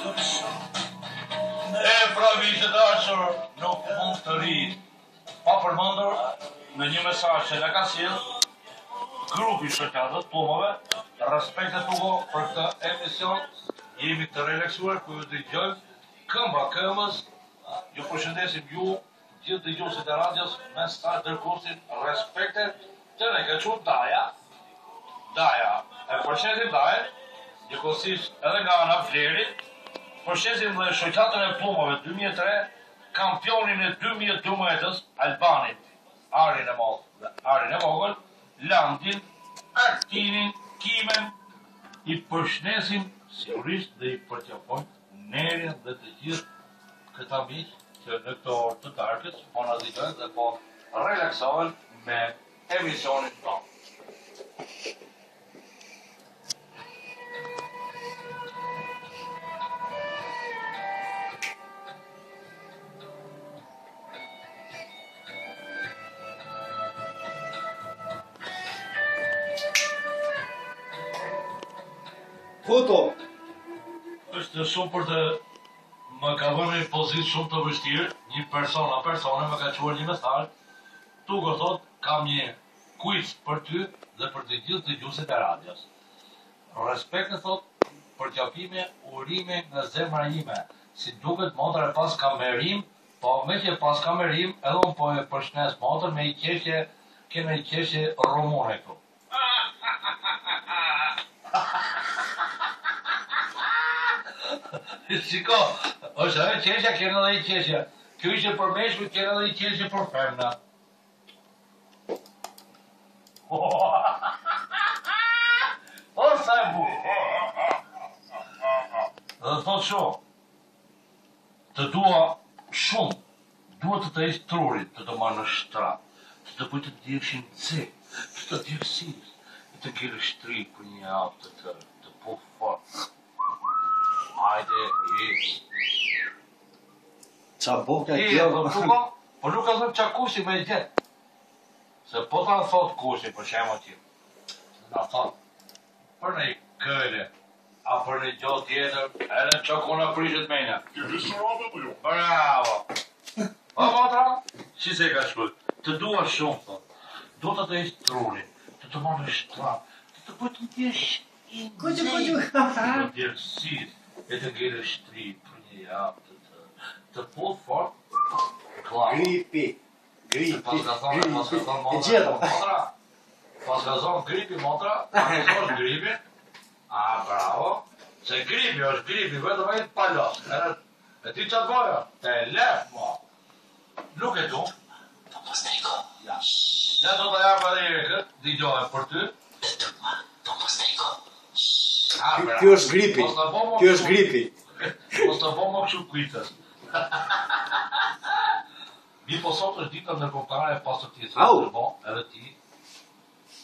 E pra miqtë e dashur, nuk mund të ri pa përmendur në një mesazh që na ka sjell grupi i shoqatave Plumave, respektet tuko për këtë emision. Jemi të relaksuar ku ju dëgjojmë këmba këmbës. Ju përshëndesim ju gjithë dëgjuesit e radios me start dërkursin respekte të ne ka qenë Daja. E përshëndesim Daja, njëkohësisht edhe nga ana Fleri. Përshëndesim dhe shoqatën e Plumave 2003, kampionin e 2012-s Albanit, Arin e Madh dhe Arin e Vogël, Landin, Artinin, Kimen. I përshëndesim sigurisht dhe i përqafojmë Nerin dhe të gjithë këta miq që në këto orë të darkës po na dëgjojnë dhe po relaksohen me emisionin tonë. Foto! Është shumë për të më ka vënë një pozitë shumë të vështirë, një persone më ka quar një mesazh, duke thot kam një quiz për ty dhe për të gjithë dëgjuesit e radios. Respekt thot për qafime, urime nga zemra ime. Si duket motra e pas kamerim, po me që pas kamerim, edhe unë po e përshnes motrën me i qeshje, kena i qeshje rumune këtu. Shiko, është edhe qeshja, kena edhe i qeshja. Kjo ishte për meshkuj, kena edhe i qeshje për femna. O, sa e bu. Dhe thot shumë, të dua shumë, duhet të të ishtë trurit, të të marrë në shtrat, të bëjtë të djekshin cek, të të djeksis, të kere shtri për një avë të po fort. Hajde, Qa boka kjo? Po nuk ka thëmë qa kushi me i gjithë. Se po ta thot kushi, për shemë që na thot, për në i këjle, a për në gjotë tjetër, edhe që kuna prishet mejna. Ti restorante për jo? Bravo! Po, motra, si se ka shkut, të dua shumë, thot. Do të të ishtë trurin, të të marrë në shtrat, të të bëjtë në tjesh i nëzit, të djerësis, e të gjere shtri për një javë të po fort, klap. Gripi. E gjitha. Pas ka zonë gripi, motra, pas ka zonë gripi, a bravo, se gripi është gripi, vetëm e të palos, e ti qatë boja, te lef, mo, nuk e du, Po striko. ja do të japë edhe i rekët, digjohet për ty, Po striko. Kjo është gripi. Kjo është gripi. Mos të bo më këshu kujtës. Mi po sot është dita ndërkombëtare e pastërtisë. Edhe ti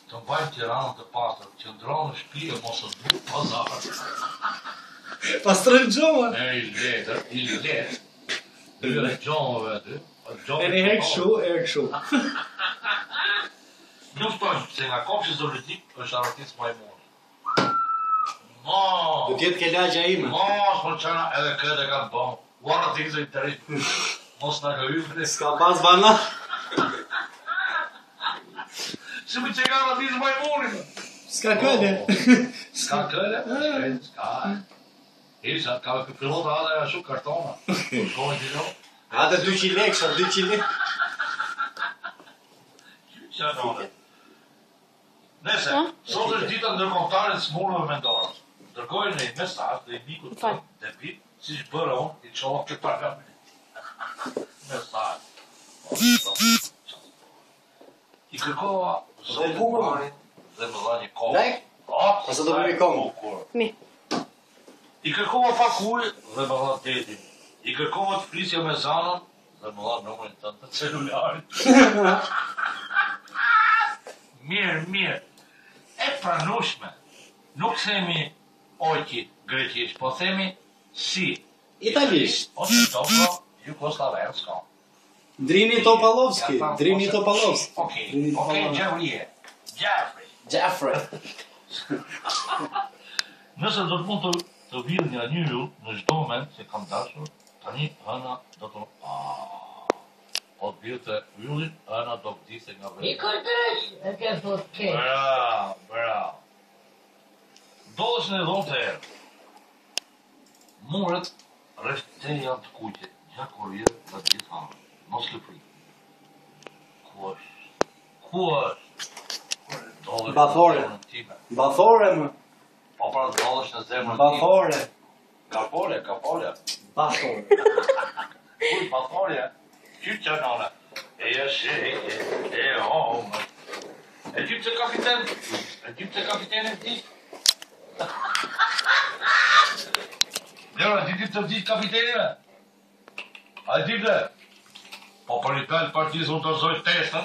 të mbajnë Tiranën të pastër, që ndronë në shtëpi e mos të du pazar. Pastrojnë gjoma. E i letë. Dyre gjomëve aty. E një herë këshu, Nuk shtojnë, se nga kopshi zolitik është arrotis majmoni. Do tjetë ke lagja ime. Mos, për qëna edhe këtë e kanë bëmë. Uara të izë i të rritë. Mos në gëjyfri. Ska pas bana. Si më që ka arrotis majmoni. Ska këlle. Ska këlle? Ska. Isha, ka pilota adhe e shu kartona. Shkojnë që jo. Ate 200 lekë, 200 lekë. Qa nore. Nese, sot është dita ndërkombëtare të smurëve mendore. Dërgojnë një mesazh dhe i mikut të debit, si që bërë unë, i qohë këtë pargami. Mesazh. I kërkova zotë Marin dhe më dha një kohë. Like? Asa do bëmi kohë. Mi. I kërkova pak ujë dhe më dha detin. I kërkova të flisja me zanën dhe më dha numrin tënd të celularit. Mirë. E pranueshme. Nuk themi oqi greqisht, po themi si. Italisht. Ose dobro, jugoslavensko. Drini Topalovski. Okej, Jeffrey. Jeffrey. Nëse do të mund të të vijë një yll në çdo moment që kam dashur, tani hëna do të po të vijë të yllit, hëna do vdiste nga vetë. I kërdesh, e ke thot ke. Bravo. Dollësh në dhomë të erë. Muret rreth te janë të kuqe, gjakorirë nga gjithë hanë. Mos ke frikë. Ku është? Bathore. Bathore më. Po pra dollësh në zemrën time. Bathore. Kapore. Bathore. Kuj bathore? Qytë që nane. E homë. E gjypë që kapiten e ti. Lera, ti të vdi kapitenime? A e ti dhe? Po për një pellë partizë unë të zojtë testën.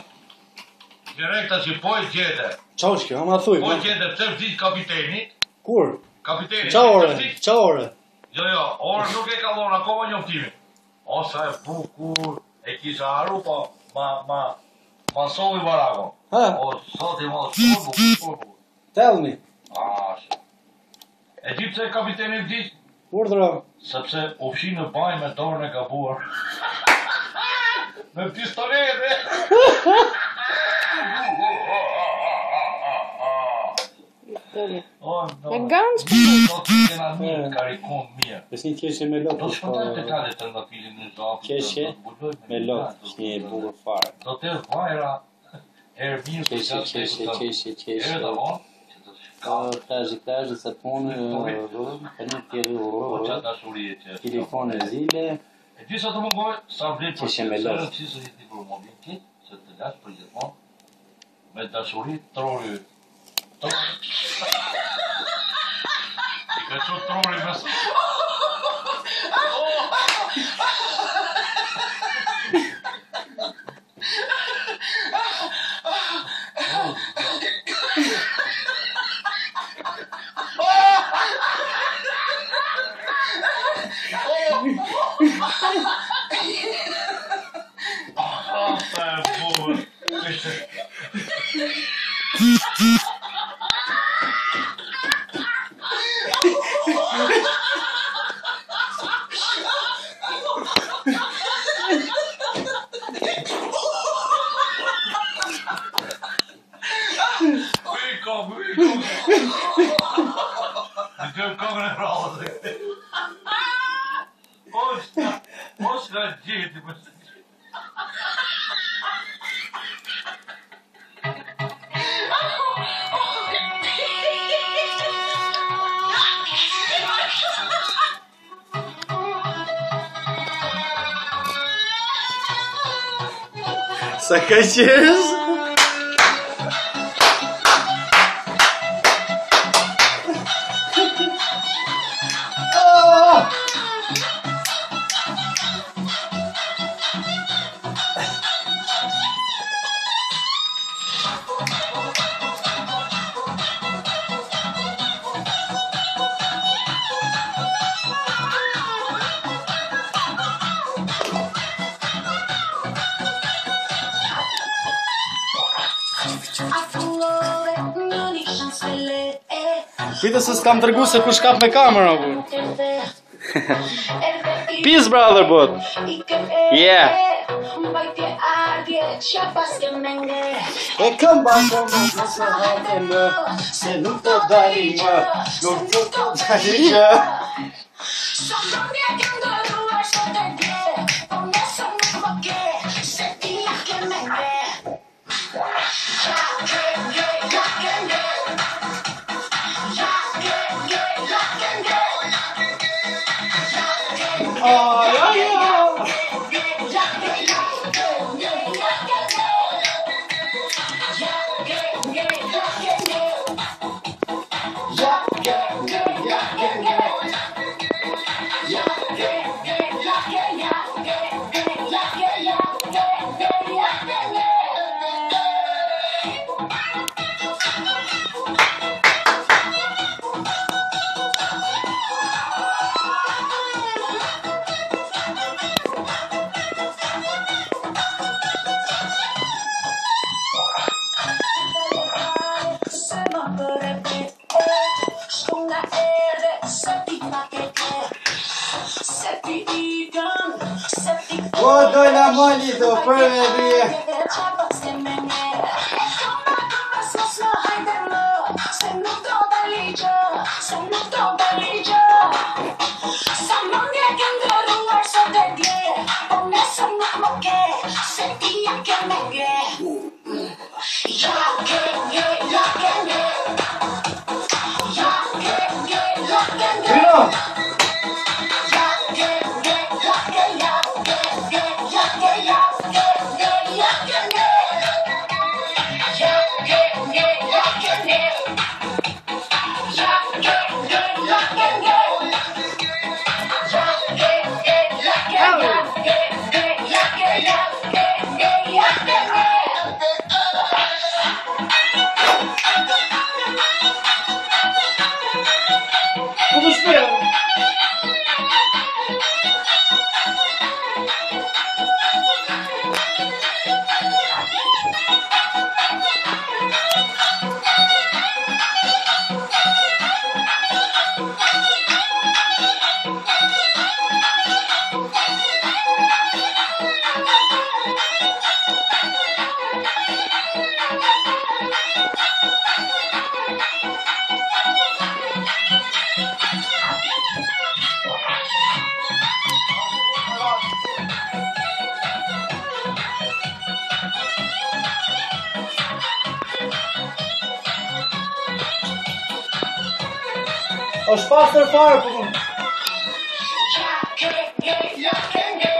Direkta që po e gjete. Qa është kjo, ama thuj. Po e gjete të vdi kapiteni. Kur? Kapiteni. Qa ore? Jo, orë nuk e kalon akoma njoftimin. O, sa e bukur. E kisha haru, po ma soli barakon. Ha? O, sot i ma bukur. Tell me. E gjithë se kapiteni vdi? Urdhra. Sepse u fshi në baj me dorën e gabuar. Me pistolete. Me ganç për Do të kena mirë, karikon mirë. Është një qeshje me lot. Do të shpëtojmë të kalit të nga filin në zafë. Qeshje me lot. Është një bukur fare. Do të vajra. Herë mirë për Qeshje. Herë dhe vonë. Ka plazh sa punë, tani tjerë telefone zile. E di sa të mungoj, sa vlet për Qeshje me lot. që se jeti për mobil kit, se të lash për gjithmonë, me dashuri trori. I ka qo trori me sa. Sa ka qesh? Pita se s'kam tërgu se ku shkap me kamera, bu. Peace, brother, bud. Yeah. E kam bashkë më se hajte më, se nuk të dali më, nuk të dali që. Po dojna mali do për me dhije. Como spero? O shpastër fare po më.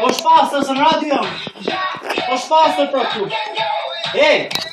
O shpastër së në radio. O shpastër për këtu. Ej!